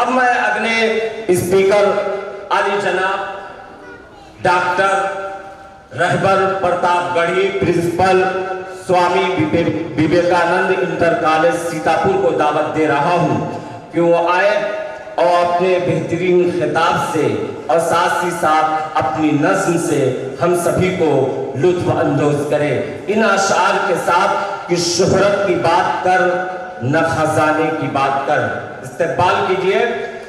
اب میں اگلے اسپیکر عالی جناب doctor Rahbar Pratapgarhi principal Swami Vivekananda inter college Sitapur کو دعوت دے رہا ہوں کہ وہ آئے اور اپنے بہترین خطاب سے اور ساتھ ہی ساتھ اپنی نظم سے ہم سبھی کو لطف اندوز کرے ان اشعار کے ساتھ کہ شہرت کی بات کر نہ خزانے کی بات کر. استقبال کیجئے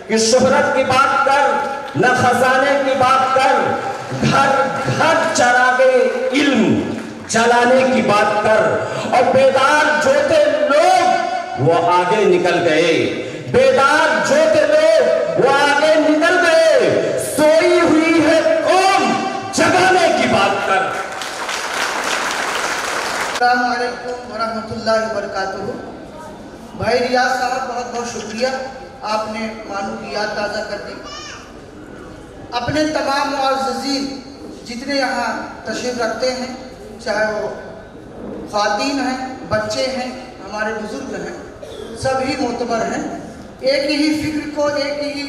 کہ شہرت کی بات کر نہ خزانے کی بات کر, گھر گھر چراغے علم جلانے کی بات کر, اور بیدار جو تھے لوگ وہ آگے نکل گئے, بیدار جو تھے لوگ وہ آگے نکل گئے, سوئی ہوئی ہے قوم جگانے کی بات کر. السلام علیکم ورحمۃ اللہ وبرکاتہ. بھائی ریاض صاحب بہت بہت شکریہ, آپ نے مانو کی یاد تازہ کر دی. اپنے تمام معززین جتنے یہاں تشریف رکھتے ہیں, چاہے وہ خواتین ہیں, بچے ہیں, ہمارے بزرگ ہیں, سبھی معتبر ہیں. ایک ہی فکر کو, ایک ہی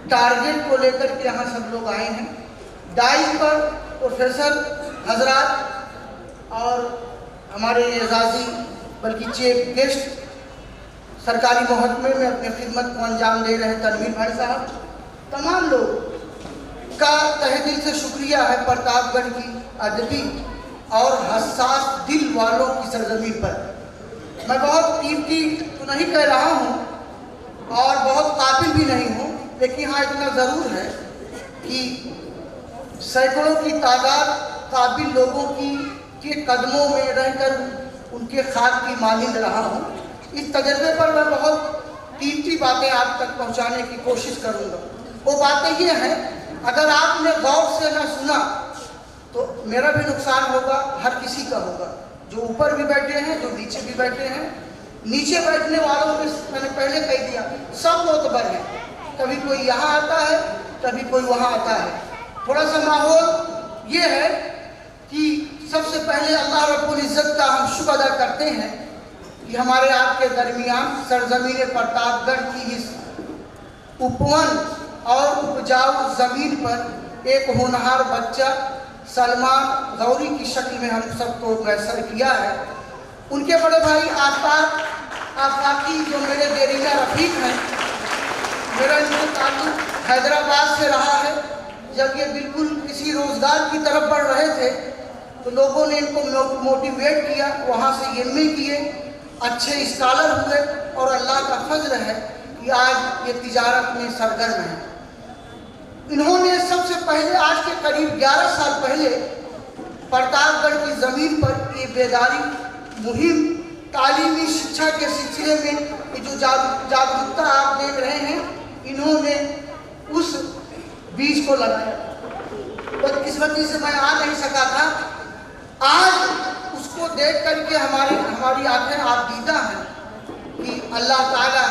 ٹارگٹ کو لے کر کے یہاں سب لوگ آئے ہیں. ڈائز پر پروفیسر حضرات اور ہمارے اعزازی بلکہ چیف گیسٹ سرکاری محکمے میں اپنے خدمت کو انجام دے رہے ہیں تنویر بھائی صاحب, تمام لوگ کا تہ دل سے شکریہ ہے پرتاپ گڑھ کی ادبی اور حساس دل والوں کی سرزمین پر. میں بہت قیمتی تو نہیں کہہ رہا ہوں اور بہت قابل بھی نہیں ہوں, لیکن ہاں اتنا ضرور ہے کہ سینکڑوں کی تعداد قابل لوگوں کے قدموں میں رہ کر ان کے خاک کی مانند رہا ہوں. اس تجربے پر میں بہت قیمتی باتیں آپ تک پہنچانے کی کوشش کروں گا. وہ باتیں یہ ہیں, اگر آپ نے غور سے نہ سنا تو میرا بھی نقصان ہوگا, ہر کسی کا ہوگا, جو اوپر بھی بیٹھے ہیں, جو نیچے بھی بیٹھے ہیں. نیچے بیٹھنے والوں میں نے پہلے کہہ دیا سب معتبر ہیں, کبھی کوئی یہاں آتا ہے, کبھی کوئی وہاں آتا ہے. تھوڑا سا ماحول یہ ہے کہ سب سے پہلے اللہ رب العزت کا ہم شکر ادا کرتے ہیں کہ ہمارے آپ کے درمیان سرزمین پرتاپ گڑھ کی اس اپون اور اپجاؤ زمین پر ایک ہونہار بچہ سلمان غوری کی شکل میں ہم سب کو میسر کیا ہے. ان کے بڑے بھائی آفاقی جو میرے دیرینہ رفیق ہیں, میرا ان کو تعلق حیدرآباد سے رہا ہے. جب یہ بالکل کسی روزگار کی طرف بڑھ رہے تھے تو لوگوں نے ان کو موٹیویٹ کیا, وہاں سے ایم اے کیے, اچھے اسکالر ہوئے, اور اللہ کا فضل ہے کہ آج یہ تجارت میں سرگرم ہیں. انہوں نے سب سے پہلے آج کے قریب 11 سال پہلے پرتاپ گڑھ کی زمین پر یہ بیداری مہم تعلیمی شکشا کے سلسلے میں یہ جو جاگرکتا آپ دیکھ رہے ہیں, انہوں نے اس بیج کو لگایا. بدقسمتی سے میں آ نہیں سکا تھا. آج اس کو دیکھ کر کے ہماری آنکھیں آبدیدہ ہیں کہ اللہ تعالیٰ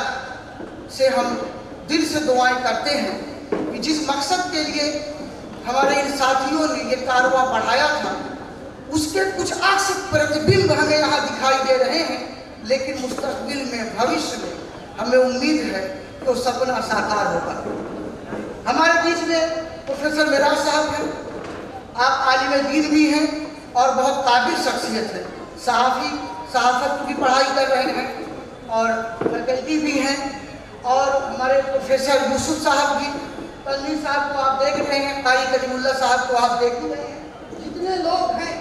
سے ہم دل سے دعائیں کرتے ہیں کہ جس مقصد کے لیے ہمارے ان ساتھیوں نے یہ کارواں بڑھایا تھا اس کے کچھ عکس پرتبمب ہمیں یہاں دکھائی دے رہے ہیں, لیکن مستقبل میں بھوشیہ میں ہمیں امید ہے کہ وہ سپنا ساکار ہوگا. ہمارے بیچ میں پروفیسر میراج صاحب ہیں, آپ عالم دین بھی ہیں اور بہت قابل شخصیت ہے, صحافت کی پڑھائی کر رہے ہیں اور فیکلٹی بھی ہیں. اور ہمارے پروفیسر یوسف صاحب بھی, تنویر صاحب کو آپ دیکھ رہے ہیں, قاری کریم اللہ صاحب کو آپ دیکھ رہے ہیں. جتنے لوگ ہیں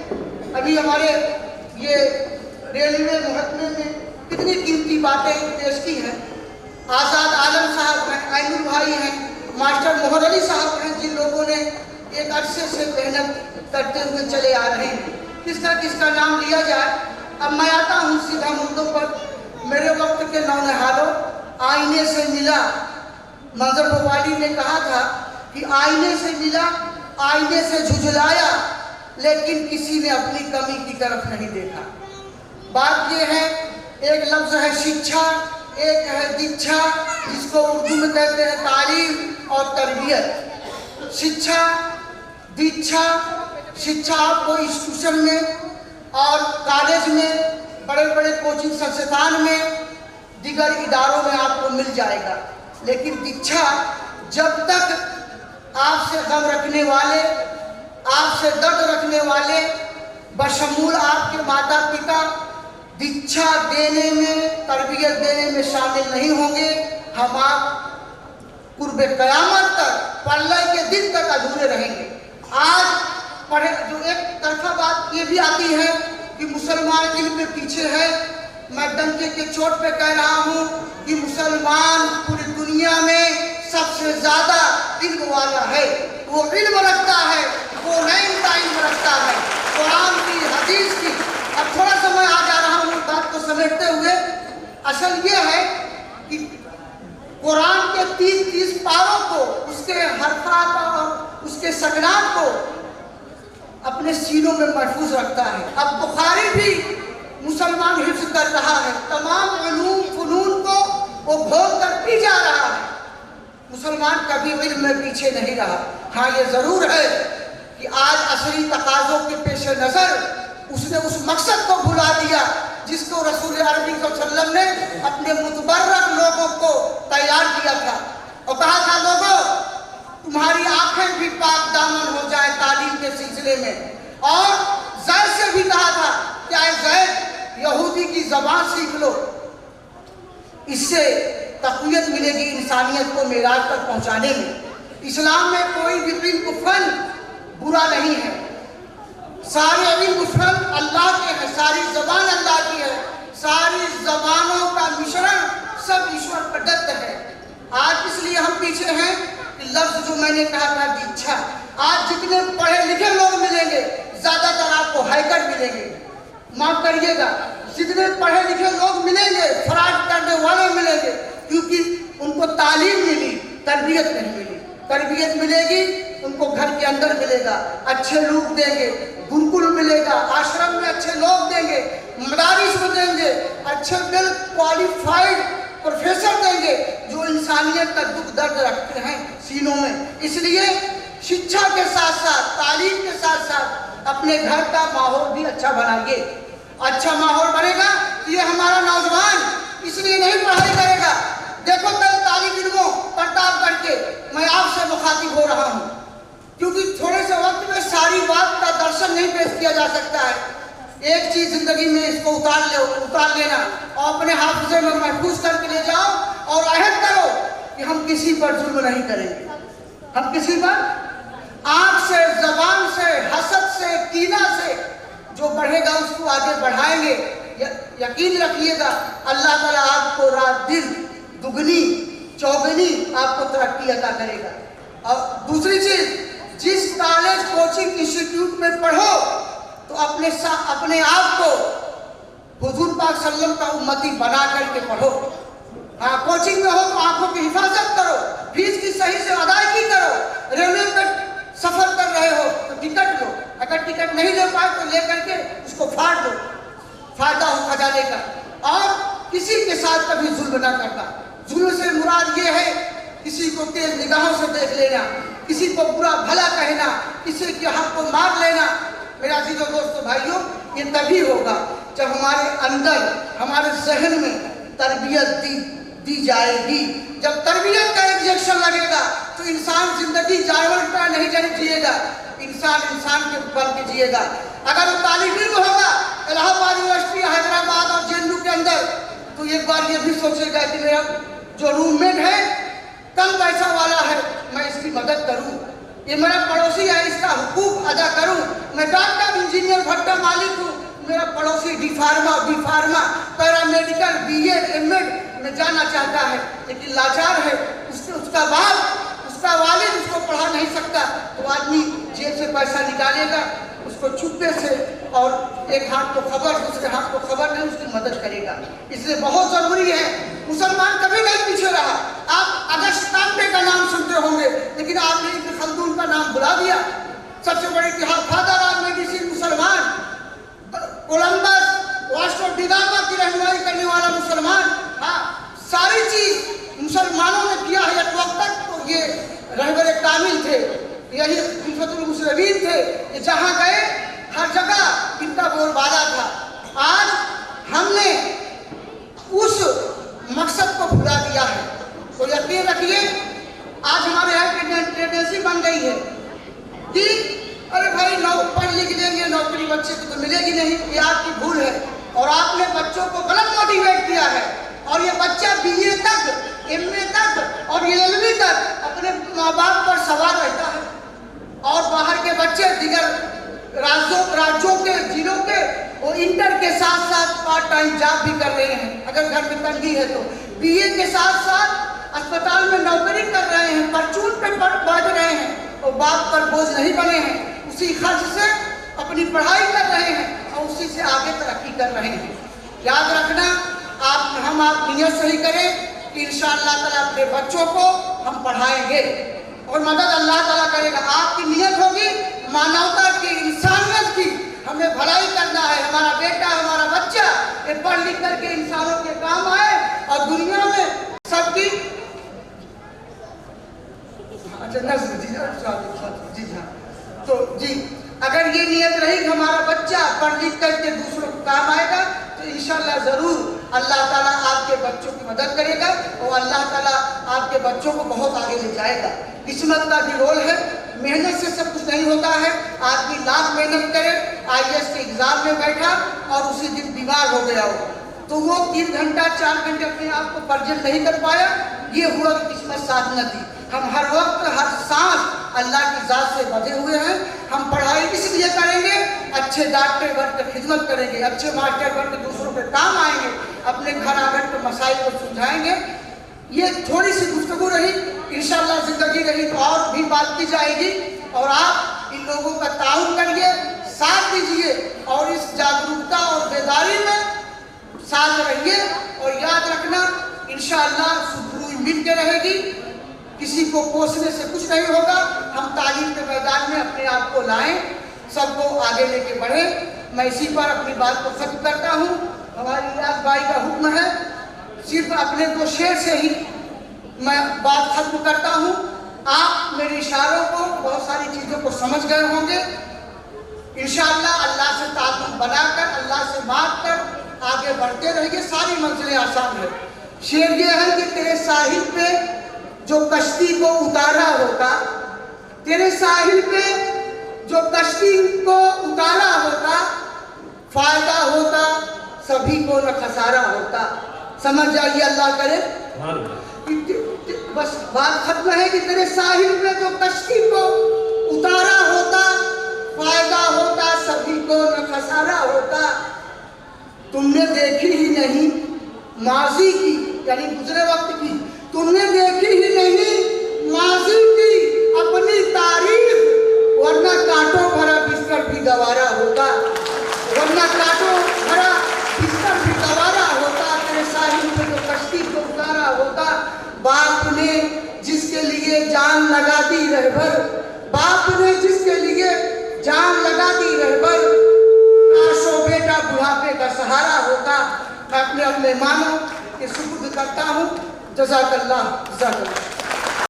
ابھی ہمارے یہ ریلوے محکمے میں کتنی قیمتی باتیں پیش کی ہیں. آزاد عالم صاحب ہیں, عینور بھائی ہیں, ماسٹر محمد علی صاحب ہیں, جن لوگوں نے ایک عرصے سے محنت کرتے ہوئے چلے آ رہے ہیں. کس کا نام لیا جائے. اب میں آتا ہوں سیدھا مدعوں پر. میرے وقت کے نونہالوں, آئینے سے ملا, منظر بوالی نے کہا تھا کہ آئینے سے ملا, آئینے سے جھجلایا, لیکن کسی نے اپنی کمی کی طرف نہیں دیکھا. بات یہ ہے, ایک لفظ ہے شکشا, ایک ہے دیکشا, جس کو اردو میں کہتے ہیں تعلیم اور تربیت. شکشا, دیکشا, شکشا آپ کو انسٹیٹیوشن میں اور کالج میں, بڑے بڑے کوچنگ سنستھان میں, دیگر اداروں میں آپ کو مل جائے گا. لیکن दीक्षा जब तक आपसे गम रखने वाले, आपसे दर्द रखने वाले, बशमूल आपके माता पिता दीक्षा देने में, तरबियत देने में शामिल नहीं होंगे, हम आप कुर्बे क़यामत तक, प्रलय के दिन तक अधूरे रहेंगे। आज पढ़े जो एक तरफा बात ये भी आती है कि मुसलमान इल्म में पीछे है। मैं डंके के चोट पे कह रहा हूँ कि मुसलमान पूरी दुनिया में सबसे ज़्यादा इल्म वाला है। वो इल्म रखता है, वो नहीं का इल्म रखता है, कुरान की, हदीस की। अब थोड़ा सा मैं आ जा रहा हूँ बात को समेटते हुए। असल ये है कि कुरान के 30 पारों को, उसके हरफात और उसके सकनात को अपने सीनों में महफूज रखता है। अब बुखारी भी मुसलमान हिफ्ज कर रहा है, तमाम उलूम फनून को वो भोग कर पी जा रहा है। मुसलमान कभी इल्म में पीछे नहीं रहा। हाँ, ये ज़रूर है कि आज असली तकाज़ों के पेश नज़र उसने उस मकसद को भुला दिया जिसको रसूल अरबी सल्लल्लाहु अलैहि वसल्लम ने अपने मुतबर्रक लोगों को तैयार किया था और कहा था, लोगों तुम्हारी आंखें भी पाक दामन हो जाए तालीम के सिलसिले में। और ज़ैद से भी कहा था कि आए ज़ैद यहूदी की ज़बान सीख लो, इससे तक़वियत मिलेगी इंसानियत को मेराज तक पहुँचाने में। इस्लाम में कोई भी इल्म फन बुरा नहीं है, सारे इल्म फन अल्लाह के हैं, सारी ज़बान अल्लाह की है, सारी ज़बानों का मिश्रण सब ईश्वर प्रदत्त है। आज इसलिए हम पीछे हैं कि लफ्ज़ जो मैंने कहा था दीक्षा, आज जितने पढ़े लिखे लोग मिलेंगे ज़्यादातर आपको हैकर मिलेंगे, माफ़ करिएगा, जितने पढ़े लिखे लोग मिलेंगे फ्रॉड करने वाले मिलेंगे, क्योंकि उनको तालीम मिली, तरबियत नहीं मिली। तरबियत मिलेगी उनको घर के अंदर मिलेगा, अच्छे लोग देंगे, गुरुकुल मिलेगा, आश्रम में अच्छे लोग देंगे, मदारिस में देंगे, अच्छे वेल क्वालिफाइड प्रोफेसर देंगे जो इंसानियत का दुख दर्द रखते हैं सीनों में। इसलिए शिक्षा के साथ साथ, तालीम के साथ साथ अपने घर का माहौल भी अच्छा बनाइए। अच्छा माहौल बनेगा तो ये हमारा नौजवान इसलिए नहीं पढ़ाई करेगा। देखो कल तालिब इल्मों प्रतापगढ़ के मैं आपसे मुखातिब हो रहा हूँ, क्योंकि थोड़े से वक्त में सारी बात का दर्शन नहीं पेश किया जा सकता है। एक चीज जिंदगी में इसको उतार लेना और अपने हाफिजे में महफूज करके ले जाओ और अहद करो कि हम किसी पर जुल्म नहीं करेंगे। हम किसी पर आंख से, जबान से, हसद से, कीना से जो बढ़ेगा उसको आगे बढ़ाएंगे। यकीन रखिएगा अल्लाह ताला आपको रात दिन दुगनी चौगनी आपको तरक्की अता करेगा। और दूसरी चीज, जिस कॉलेज कोचिंग इंस्टीट्यूट में पढ़ो तो अपने आप को हुजूर पाक सल्लम का उम्मती बना करके पढ़ो। हाँ, कोचिंग में हो तो आंखों की हिफाजत करो, फीस की सही से अदायगी करो। रेलवे में सफर कर रहे हो तो टिकट लो, अगर टिकट नहीं ले पाए तो ले करके उसको फाड़ दो, फायदा हो खजाने का। और किसी के साथ कभी जुल्म ना करना। जुल्म से मुराद ये है किसी को तेज निगाहों से देख लेना, किसी को बुरा भला कहना, किसी के हक को मार लेना। मेरा अजीजों दोस्तों भाइयों, ये तभी होगा जब हमारे अंदर, हमारे जहन में तरबियत दी जाएगी। जब तरबियत का इंजेक्शन लगेगा तो इंसान जिंदगी जानवर का नहीं जिएगा, इंसान के बन के जिएगा। अगर वो तालिब इल्म होगा इलाहाबाद यूनिवर्सिटी, हैदराबाद और जेएनयू के अंदर, तो एक बार ये भी सोचेगा कि मेरा जो रूममेट है कम पैसा वाला है, मैं इसकी मदद करूं, ये मेरा पड़ोसी है इसका हुकूक अदा करूं, मैं डॉक्टर, इंजीनियर, भट्टा मालिक हूँ, मेरा पड़ोसी D pharma, paramedical, B Ed, M Ed में जाना चाहता है लेकिन लाचार है, उसका बाप, उसका वालिद उसको पढ़ा नहीं सकता, तो आदमी जेब से पैसा निकालेगा, उसको चुप्पे से, और एक हाथ को खबर दूसरे हाथ को खबर नहीं, उसकी मदद करेगा। इसलिए बहुत जरूरी है, मुसलमान कभी नहीं पीछे रहा। आप अगस्त कांटे का नाम सुनते होंगे लेकिन आपने इब्न खल्दून का नाम भुला दिया। सबसे बड़े इतिहास, फादर ऑफ मेडिसिन मुसलमान, कोलंबस, वास्को डिगामा की रहनुमाई करने वाला मुसलमान। हाँ, सारी चीज मुसलमानों ने किया है। एक वक्त तक तो ये रहबर कामिल थे, यही खिलफतुल मुस्लिमीन थे, ये जहाँ गए हर जगह इनका बोलबाला था। आज हमने उस मकसद को भुला दिया है। तो यकीन रखिए आज हमारे यहाँ की टेंडेंसी बन गई है कि अरे भाई पढ़ लिख लेंगे नौकरी बच्चे को तो मिलेगी नहीं, ये आपकी भूल है और आपने बच्चों को गलत मोटिवेट किया है। और ये बच्चा BA तक, MA तक और LLB तक अपने माँ बाप पर सवार रहता है और बाहर के बच्चे दिगर राज्यों के जिलों के वो इंटर के साथ साथ पार्ट टाइम जॉब भी कर रहे हैं, अगर घर में तंगी है तो BA के साथ साथ अस्पताल में नौकरी कर रहे हैं, परचून पे बढ़ रहे हैं और बाप पर बोझ नहीं बने हैं, उसी खर्च से अपनी पढ़ाई कर रहे हैं और उसी से आगे तरक्की कर रहे हैं। याद रखना आप नियत सही करें कि इंशाअल्लाह ताला अपने बच्चों को हम पढ़ाएंगे और मदद अल्लाह ताला करेगा। आपकी नियत होगी मानवता की, इंसानियत की, हमें भलाई करना है, हमारा बेटा हमारा बच्चा ये पढ़ लिख करके इंसानों के काम आए और दुनिया में सबकी जी हाँ तो जी अगर ये नियत रही कि हमारा बच्चा पढ़ लिख करके दूसरों को काम आएगा तो इंशाअल्लाह जरूर अल्लाह ताला आपके बच्चों की मदद करेगा और अल्लाह ताला आपके बच्चों को बहुत आगे ले जाएगा। किस्मत का भी रोल है, मेहनत से सब कुछ नहीं होता है। आदमी लाख मेहनत करे, IAS के एग्जाम में बैठा और उसी दिन बीमार हो गया हो तो वो 3 घंटा 4 घंटे अपने आप को प्रेजेंट नहीं कर पाया, ये हुआ कि किस्मत साथ न दी। हम हर वक्त हर सांस अल्लाह की ज़ात से बंधे हुए हैं। हम पढ़ाई इसलिए करेंगे, अच्छे डॉक्टर बन कर खिदमत करेंगे, अच्छे मास्टर बन कर दूसरों के काम आएंगे, अपने घर आंगन के मसाइल को सुलझाएंगे। ये थोड़ी सी गुफ्तगू रही, इंशाअल्लाह जिंदगी रही तो और भी बात की जाएगी और आप इन लोगों का ताउन करिए, साथ दीजिए और इस जागरूकता और बेदारी में साथ रहिए और याद रखना इंशाअल्लाह सुधरू मिल के रहेगी। किसी को कोसने से कुछ नहीं होगा। हम तालीम के मैदान में अपने आप को लाएं, सबको आगे लेके बढ़े। मैं इसी पर अपनी बात को खत्म करता हूँ। हमारी रियाज भाई का हुक्म है, सिर्फ अपने 2 शेर से ही मैं बात खत्म करता हूँ। आप मेरे इशारों को, बहुत सारी चीज़ों को समझ गए होंगे। इंशाअल्लाह अल्लाह से ताल्लुक़ बनाकर, अल्लाह से बात कर आगे बढ़ते रहेंगे, सारी मंजिलें आसान है। शेर ये है कि तेरे साहिल पे जो कश्ती को उतारा होता, तेरे साहिल पे जो कश्ती को उतारा होता, फायदा होता सभी को न खसारा होता। समझ जाइए, अल्लाह करे। बस बात खत्म है कि तेरे साहिल पे जो कश्ती को उतारा होता, फायदा होता सभी को न खसारा होता। तुमने देखी ही नहीं माजी की, यानी गुजरे वक्त की, तुमने देखी ही नहीं माजी की अपनी तारीख, वरना कांटों भरा बिस्तर भी गवारा होता, वरना कांटों भरा बिस्तर भी गवारा होता। तेरे साहिल पे जो कश्ती को उतारा होता, बाप ने जिसके लिए जान लगा दी रहबर, बाप ने जिसके लिए जान लगा दी रहबर, काशो बेटा बुढ़ापे का सहारा होता। मैं अपने मेहमानों के शुक्र करता हूँ। जज़ाकल्लाह।